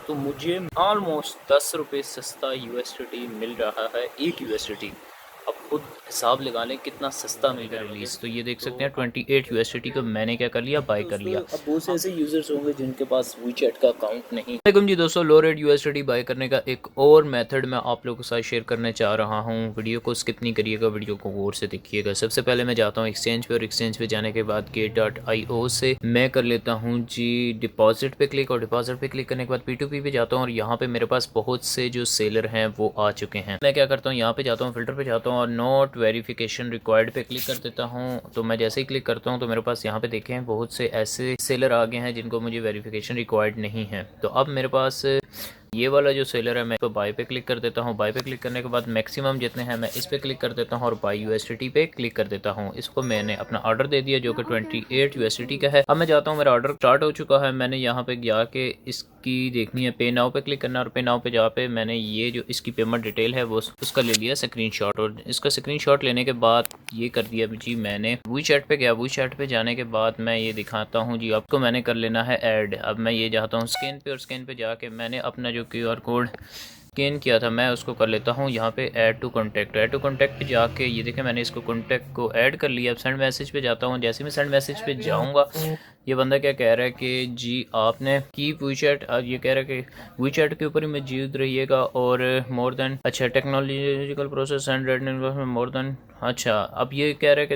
तो मुझे ऑलमोस्ट 10 रुपये सस्ता यूएसडीटी मिल रहा है, 1 यूएसडीटी। अब खुद हिसाब लगा लें कितना सस्ता मिल रहा है रिलीज़। तो ये देख सकते हैं 28 यूएसडीटी को मैंने क्या कर लिया, बाय कर लिया। अब बहुत से ऐसे यूज़र्स होंगे जिनके पास वीचैट का अकाउंट नहीं। वालेकुम जी दोस्तों, लो रेट यूएसडीटी बाय करने का एक और मेथड मैं आप लोगों के साथ शेयर करने चाह रहा हूँ। वीडियो को स्किप नहीं करिएगा, वीडियो को गौर से देखिएगा। सबसे पहले मैं जाता हूँ एक्सचेंज पे, और एक्सचेंज पे जाने के बाद Gate.io से मैं कर लेता हूँ जी डिपॉजिट पे क्लिक, और डिपॉजिट पे क्लिक करने के बाद P2P पे जाता हूँ, और यहाँ पे मेरे पास बहुत से जो सेलर हैं वो आ चुके हैं। मैं क्या करता हूँ, यहाँ पे जाता हूँ, फिल्टर पे जाता हूँ और नॉट वेरिफिकेशन रिक्वायर्ड पे क्लिक कर देता हूँ। तो मैं जैसे ही क्लिक करता हूँ तो मेरे पास यहाँ पे देखें बहुत से ऐसे सेलर आ गए हैं जिनको मुझे वेरिफिकेशन रिक्वायर्ड नहीं है। तो अब मेरे पास ये वाला जो सेलर है, मैं तो बाय पे क्लिक कर देता हूँ। बाय पे क्लिक करने के बाद मैक्सिमम जितने हैं मैं इस पे क्लिक कर देता हूँ और बाय यूएसडीटी पे क्लिक कर देता हूँ। इसको मैंने अपना ऑर्डर दे दिया जो कि 28 यूएसडीटी का है। अब मैं जाता हूँ, मेरा ऑर्डर स्टार्ट हो चुका है। मैंने यहाँ पे जाके इसकी देखनी है, पे नाउ पे क्लिक करना, और पे नाउ पे जा पे मैंने ये जो इसकी पेमेंट डिटेल है वो उसका ले लिया स्क्रीनशॉट, और इसका स्क्रीनशॉट लेने के बाद ये कर दिया जी मैंने वीचैट पे गया। वीचैट पे जाने के बाद मैं ये दिखाता हूँ जी, आपको मैंने कर लेना है ऐड। अब मैं ये जाता हूँ स्कैन पे, और स्कैन पे जाके मैंने अपना जो क्यूआर कोड स्कैन किया था मैं उसको कर लेता हूँ यहाँ पे add to contact. Add to contact पे जाके ये देखें मैंने इसको कॉन्टैक्ट को ऐड कर लिया। अब सेंड मैसेज पे जाता हूँ। जैसे मैं सेंड मैसेज पे जाऊँगा, ये बंदा क्या कह रहा है कि जी आपने कीप वीचैट, ये कह रहा है कि वीचैट के ऊपर ही मौजूद रहिएगा, और मोर देन अच्छा technological process and red more than. अच्छा, अब ये कह रहा है कि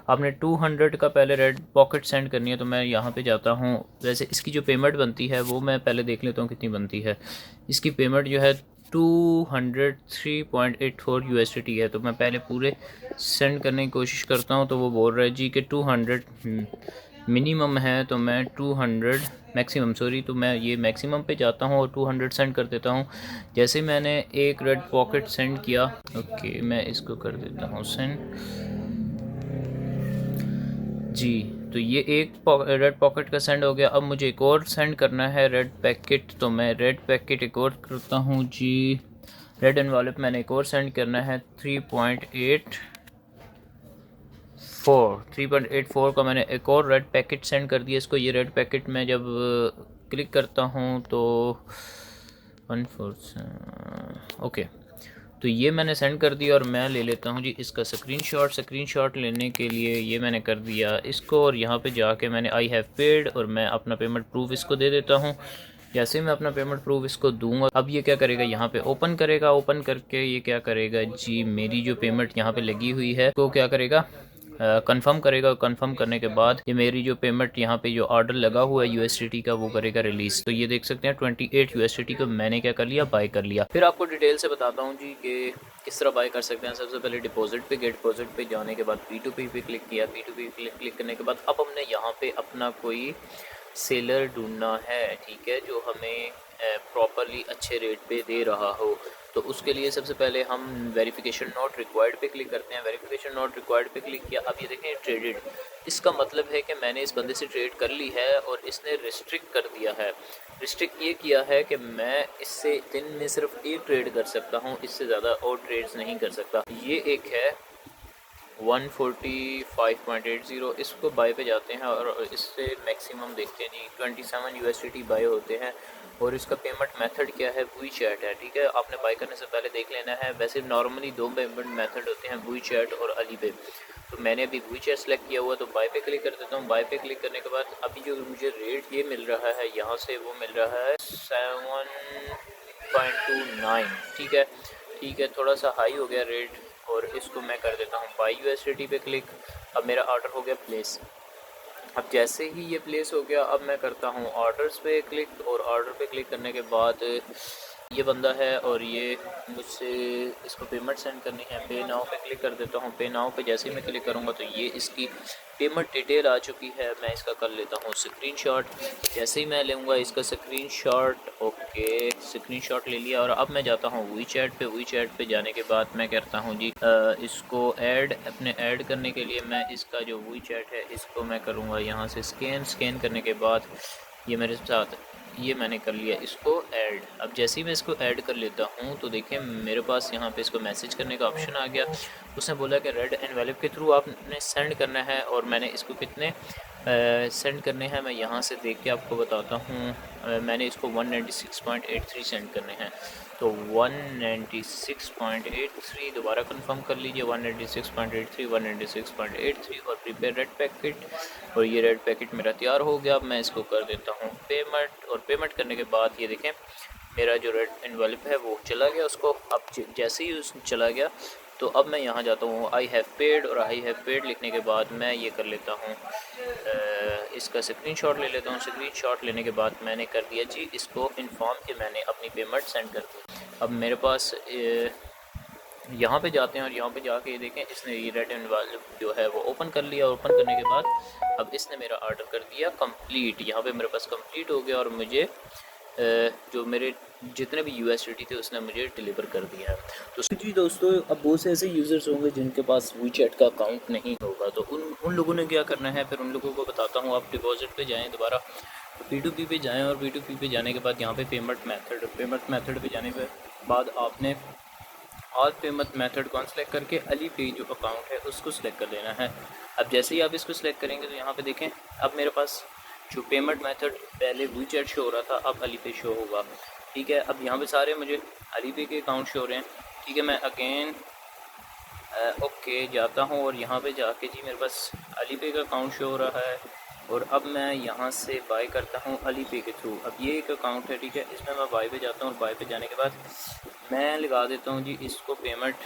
आपने 200 का पहले रेड पॉकेट सेंड करनी है। तो मैं यहाँ पे जाता हूँ। वैसे इसकी जो पेमेंट बनती है वो मैं पहले देख लेता हूँ कितनी बनती है। इसकी पेमेंट जो है 203.84 यूएसडीटी है। तो मैं पहले पूरे सेंड करने की कोशिश करता हूँ। तो वो बोल रहा है जी कि 200 मिनिमम है, तो मैं 200 मैक्सिमम, सॉरी, तो मैं ये मैक्सिमम पे जाता हूँ और 200 सेंड कर देता हूँ। जैसे मैंने एक रेड पॉकेट सेंड किया, ओके मैं इसको कर देता हूँ सेंड जी। तो ये एक रेड पॉकेट का सेंड हो गया। अब मुझे एक और सेंड करना है रेड पैकेट, तो मैं रेड पैकेट एक और करता हूँ जी। रेड एनवलप मैंने एक और सेंड करना है 3.84 का मैंने एक और रेड पैकेट सेंड कर दिया इसको। ये रेड पैकेट में जब क्लिक करता हूँ तो 14 ओके, तो ये मैंने सेंड कर दिया, और मैं ले लेता हूँ जी इसका स्क्रीनशॉट लेने के लिए ये मैंने कर दिया इसको, और यहाँ पे जाके मैंने आई हैव पेड, और मैं अपना पेमेंट प्रूफ इसको दे देता हूँ। जैसे मैं अपना पेमेंट प्रूफ इसको दूंगा, अब ये क्या करेगा, यहाँ पे ओपन करेगा। ओपन करके ये क्या करेगा जी, मेरी जो पेमेंट यहाँ पे लगी हुई है तो क्या करेगा, कंफर्म करेगा। कंफर्म करने के बाद ये मेरी जो पेमेंट यहाँ पे जो ऑर्डर लगा हुआ है यूएसडीटी का वो करेगा रिलीज़। तो ये देख सकते हैं 28 यूएसडीटी को मैंने क्या कर लिया, बाय कर लिया। फिर आपको डिटेल से बताता हूँ जी कि किस तरह बाय कर सकते हैं। सबसे पहले डिपॉजिट पे गए, डिपॉजिट पे जाने के बाद P2P पे क्लिक किया। P2P क्लिक करने के बाद अब हमने यहाँ पे अपना कोई सेलर ढूंढना है, ठीक है, जो हमें प्रॉपरली अच्छे रेट पे दे रहा हो। तो उसके लिए सबसे पहले हम वेरिफिकेशन नॉट रिक्वायर्ड पे क्लिक करते हैं। वेरिफिकेशन नॉट रिक्वायर्ड पे क्लिक किया। अब ये देखें ट्रेडेड, इसका मतलब है कि मैंने इस बंदे से ट्रेड कर ली है और इसने रिस्ट्रिक्ट कर दिया है। रिस्ट्रिक्ट ये किया है कि मैं इससे दिन में सिर्फ एक ट्रेड कर सकता हूँ, इससे ज़्यादा और ट्रेड्स नहीं कर सकता। ये एक है 145.80, इसको बाय पे जाते हैं और इससे मैक्सिमम देखते हैं जी 27 यूएसडीटी बाय होते हैं। और इसका पेमेंट मेथड क्या है, वीचैट है, ठीक है। आपने बाय करने से पहले देख लेना है। वैसे नॉर्मली दो पेमेंट मेथड होते हैं, वीचैट और अलीपे। तो मैंने अभी वीचैट सेलेक्ट किया हुआ, तो बाय पे क्लिक कर देता हूँ। बाय पे क्लिक करने के बाद अभी जो मुझे रेट ये मिल रहा है यहाँ से, वो मिल रहा है 7.29, ठीक है, ठीक है, थोड़ा सा हाई हो गया रेट। और इसको मैं कर देता हूँ बाई यूएसडीटी पे क्लिक। अब मेरा ऑर्डर हो गया प्लेस। अब जैसे ही ये प्लेस हो गया, अब मैं करता हूँ ऑर्डर्स पे क्लिक, और ऑर्डर पे क्लिक करने के बाद ये बंदा है और ये मुझसे इसको पेमेंट सेंड करनी है। पे नाउ पे क्लिक कर देता हूँ। पे नाउ पे जैसे ही मैं क्लिक करूँगा तो ये इसकी पेमेंट डिटेल आ चुकी है। मैं इसका कर लेता हूँ स्क्रीनशॉट। जैसे ही मैं लूँगा इसका स्क्रीनशॉट, ओके स्क्रीनशॉट ले लिया। और अब मैं जाता हूँ वीचैट पे। वीचैट पे जाने के बाद मैं करता हूँ जी इसको ऐड, अपने ऐड करने के लिए मैं इसका जो वीचैट है इसको मैं करूँगा यहाँ से स्कैन करने के बाद ये मेरे साथ, ये मैंने कर लिया इसको ऐड। अब जैसे ही मैं इसको ऐड कर लेता हूँ तो देखिए मेरे पास यहाँ पे इसको मैसेज करने का ऑप्शन आ गया। उसने बोला कि रेड एनवेलप के थ्रू आपने सेंड करना है, और मैंने इसको कितने सेंड करने हैं, मैं यहाँ से देख के आपको बताता हूँ। मैंने इसको 196.83 सेंड करने हैं, तो 196.83 दोबारा कंफर्म कर लीजिए, 196.83 196.83 और प्रीपेयर रेड पैकेट, और ये रेड पैकेट मेरा तैयार हो गया। अब मैं इसको कर देता हूँ पेमेंट, और पेमेंट करने के बाद ये देखें मेरा जो रेड एनवेलप है वो चला गया उसको। अब जैसे ही उस चला गया तो अब मैं यहाँ जाता हूँ आई हैव पेड, और आई हैव पेड लिखने के बाद मैं ये कर लेता हूँ, इसका स्क्रीनशॉट ले लेता हूँ। स्क्रीनशॉट लेने के बाद मैंने कर दिया जी इसको इन्फॉर्म कि मैंने अपनी पेमेंट सेंड कर दी। अब मेरे पास यहाँ पे जाते हैं और यहाँ पे जाके ये देखें इसने ये रेड एनवेलप जो है वो ओपन कर लिया। ओपन करने के बाद अब इसने मेरा ऑर्डर कर दिया कंप्लीट। यहाँ पे मेरे पास कंप्लीट हो गया और मुझे जो मेरे जितने भी USDT थे उसने मुझे डिलीवर कर दिया है। तो जी दोस्तों, अब बहुत से ऐसे यूज़र्स होंगे जिनके पास WeChat का अकाउंट नहीं होगा, तो उन लोगों ने क्या करना है, फिर उन लोगों को बताता हूँ। आप डिपॉजिट पे जाएं, दोबारा P2P पे जाएं, और P2P पे जाने के बाद यहाँ पे पेमेंट मेथड पे जाने के बाद आपने ऑल पेमेंट मेथड को सेलेक्ट करके अली पे जो अकाउंट है उसको सिलेक्ट कर लेना है। अब जैसे ही आप इसको सिलेक्ट करेंगे तो यहाँ पे देखें अब मेरे पास जो पेमेंट मेथड पहले WeChat शो हो रहा था अब अली पे शो होगा। ठीक है, अब यहाँ पे सारे मुझे अली पे के अकाउंट शो हो रहे हैं। ठीक है, मैं अगेन ओके जाता हूँ और यहाँ पे जाके जी मेरे पास अली पे का अकाउंट शो हो रहा है, और अब मैं यहाँ से बाय करता हूँ अली पे के थ्रू। अब ये एक अकाउंट है, ठीक है, इसमें मैं बाय पे जाता हूँ और बाय पे जाने के बाद मैं लगा देता हूँ जी इसको पेमेंट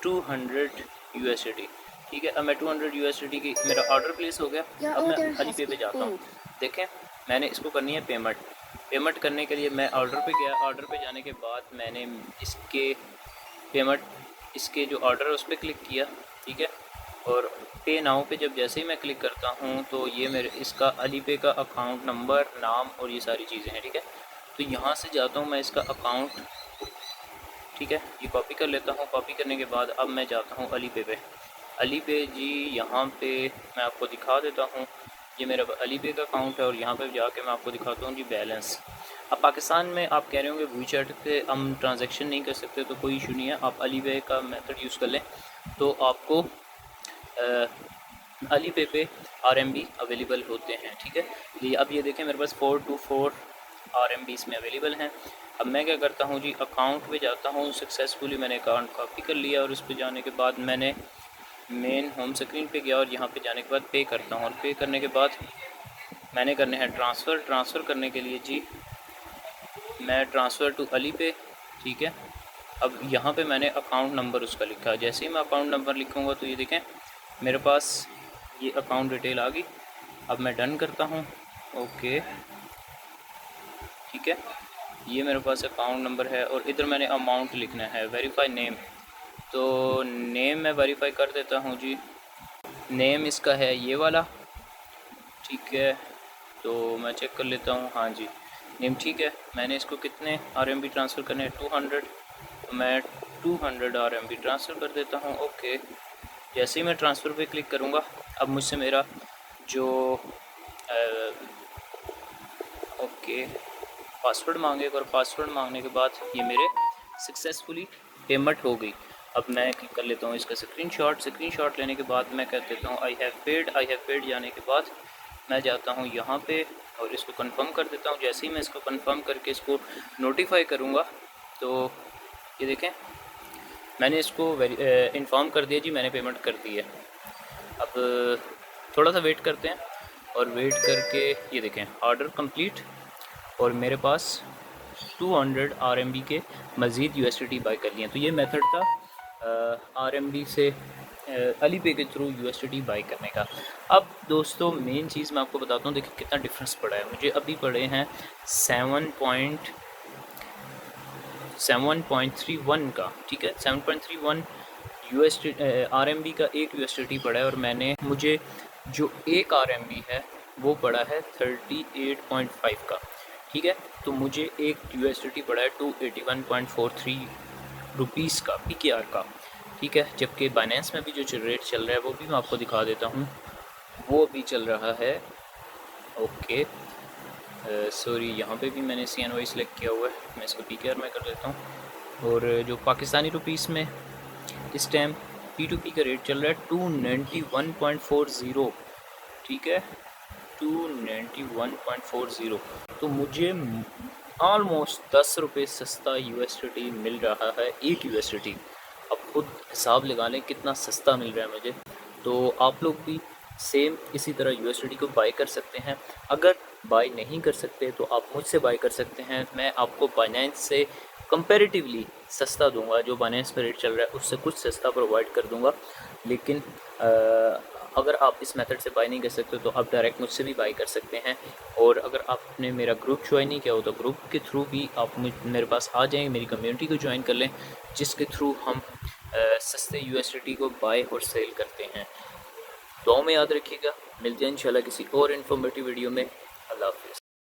200 USD। ठीक है, अब मैं 200 USD की मेरा ऑर्डर प्लेस हो गया। अब मैं अली पे जाता हूँ। देखें मैंने इसको करनी है पेमेंट करने के लिए मैं ऑर्डर पे गया। ऑर्डर पे जाने के बाद मैंने इसके जो ऑर्डर है उस पर क्लिक किया। ठीक है, और पे नाउ पे जब जैसे ही मैं क्लिक करता हूँ तो ये मेरे इसका अली पे का अकाउंट नंबर, नाम और ये सारी चीज़ें हैं। ठीक है, तो यहाँ से जाता हूँ मैं इसका अकाउंट, ठीक है, ये कॉपी कर लेता हूँ। कॉपी करने के बाद अब मैं जाता हूँ अली पे अली पे जी यहाँ पे मैं आपको दिखा देता हूँ, ये मेरा अली पे का अकाउंट है, और यहाँ पे जाके मैं आपको दिखाता हूँ जी बैलेंस। अब पाकिस्तान में आप कह रहे होंगे WeChat पे हम ट्रांजैक्शन नहीं कर सकते, तो कोई इशू नहीं है, आप अली पे का मेथड यूज़ कर लें तो आपको अली पे RMB अवेलेबल होते हैं। ठीक है, ये अब ये देखें मेरे पास 424 RMB इसमें अवेलेबल हैं। अब मैं क्या करता हूँ जी अकाउंट पे जाता हूँ, सक्सेसफुली मैंने अकाउंट कॉपी कर लिया, और उस पर जाने के बाद मैंने मेन होम स्क्रीन पे गया और यहाँ पे जाने के बाद पे करता हूँ, और पे करने के बाद मैंने करने हैं ट्रांसफ़र करने के लिए जी मैं ट्रांसफ़र टू अली पे। ठीक है, अब यहाँ पे मैंने अकाउंट नंबर उसका लिखा। जैसे ही मैं अकाउंट नंबर लिखूँगा तो ये देखें मेरे पास ये अकाउंट डिटेल आ गई। अब मैं डन करता हूँ, ओके, ठीक है, ये मेरे पास अकाउंट नंबर है, और इधर मैंने अमाउंट लिखना है। वेरीफाई नेम, तो नेम मैं वेरीफाई कर देता हूँ जी। नेम इसका है ये वाला, ठीक है, तो मैं चेक कर लेता हूँ। हाँ जी, नेम ठीक है। मैंने इसको कितने RMB ट्रांसफ़र करने हैं, 200, तो मैं 200 RMB ट्रांसफ़र कर देता हूँ। ओके, जैसे ही मैं ट्रांसफ़र पे क्लिक करूँगा अब मुझसे मेरा जो ओके पासवर्ड मांगेगा, और पासवर्ड मांगने के बाद ये मेरे सक्सेसफुली पेमेंट हो गई। अब मैं क्लिक कर लेता हूँ इसका स्क्रीनशॉट लेने के बाद मैं कह देता हूँ आई हैव पेड जाने के बाद मैं जाता हूँ यहाँ पे और इसको कंफर्म कर देता हूँ। जैसे ही मैं इसको कंफर्म करके इसको नोटिफाई करूँगा तो ये देखें मैंने इसको इन्फॉर्म कर दिया जी मैंने पेमेंट कर दी है। अब थोड़ा सा वेट करते हैं, और वेट करके ये देखें ऑर्डर कंप्लीट, और मेरे पास 200 RMB के मज़ीद USDT बाई कर लिए। तो ये मेथड था RMB से अली पे के थ्रू USDT बाई करने का। अब दोस्तों मेन चीज़ मैं आपको बताता हूँ, देखिए कितना डिफरेंस पड़ा है। मुझे अभी पड़े हैं 7.31 का, ठीक है, 7.31 RMB का एक USDT पड़ा है, और मुझे जो एक RMB है वो पड़ा है 38.5 का, ठीक है। तो मुझे एक USDT पड़ा है 281.43 रुपीज़ का PKR का, ठीक है। जबकि बाइनेंस में भी जो रेट चल रहा है वो भी मैं आपको दिखा देता हूँ, वो भी चल रहा है ओके सॉरी यहाँ पे भी मैंने CNY सेलेक्ट किया हुआ है, मैं इसको PKR में कर देता हूँ। और जो पाकिस्तानी रुपीस में इस टाइम P2P का रेट चल रहा है 291.40, ठीक है 291.40। तो मुझे ऑलमोस्ट 10 रुपये सस्ता USDT मिल रहा है, एक USDT। अब खुद हिसाब लगा लें कितना सस्ता मिल रहा है मुझे। तो आप लोग भी सेम इसी तरह USDT को बाय कर सकते हैं। अगर बाय नहीं कर सकते तो आप मुझसे बाय कर सकते हैं। मैं आपको बाइनेंस से कंपैरेटिवली सस्ता दूंगा, जो बाइनेंस पे रेट चल रहा है उससे कुछ सस्ता प्रोवाइड कर दूंगा। लेकिन अगर आप इस मेथड से बाय नहीं कर सकते तो आप डायरेक्ट मुझसे भी बाय कर सकते हैं। और अगर आपने मेरा ग्रुप ज्वाइन नहीं किया हो तो ग्रुप के थ्रू भी आप मेरे पास आ जाएँ, मेरी कम्युनिटी को ज्वाइन कर लें, जिसके थ्रू हम सस्ते USDT को बाय और सेल करते हैं। दुआओं में याद रखिएगा। मिलते हैं इंशाल्लाह किसी और इन्फॉर्मेटिव वीडियो में। अल्लाह हाफ़िज़।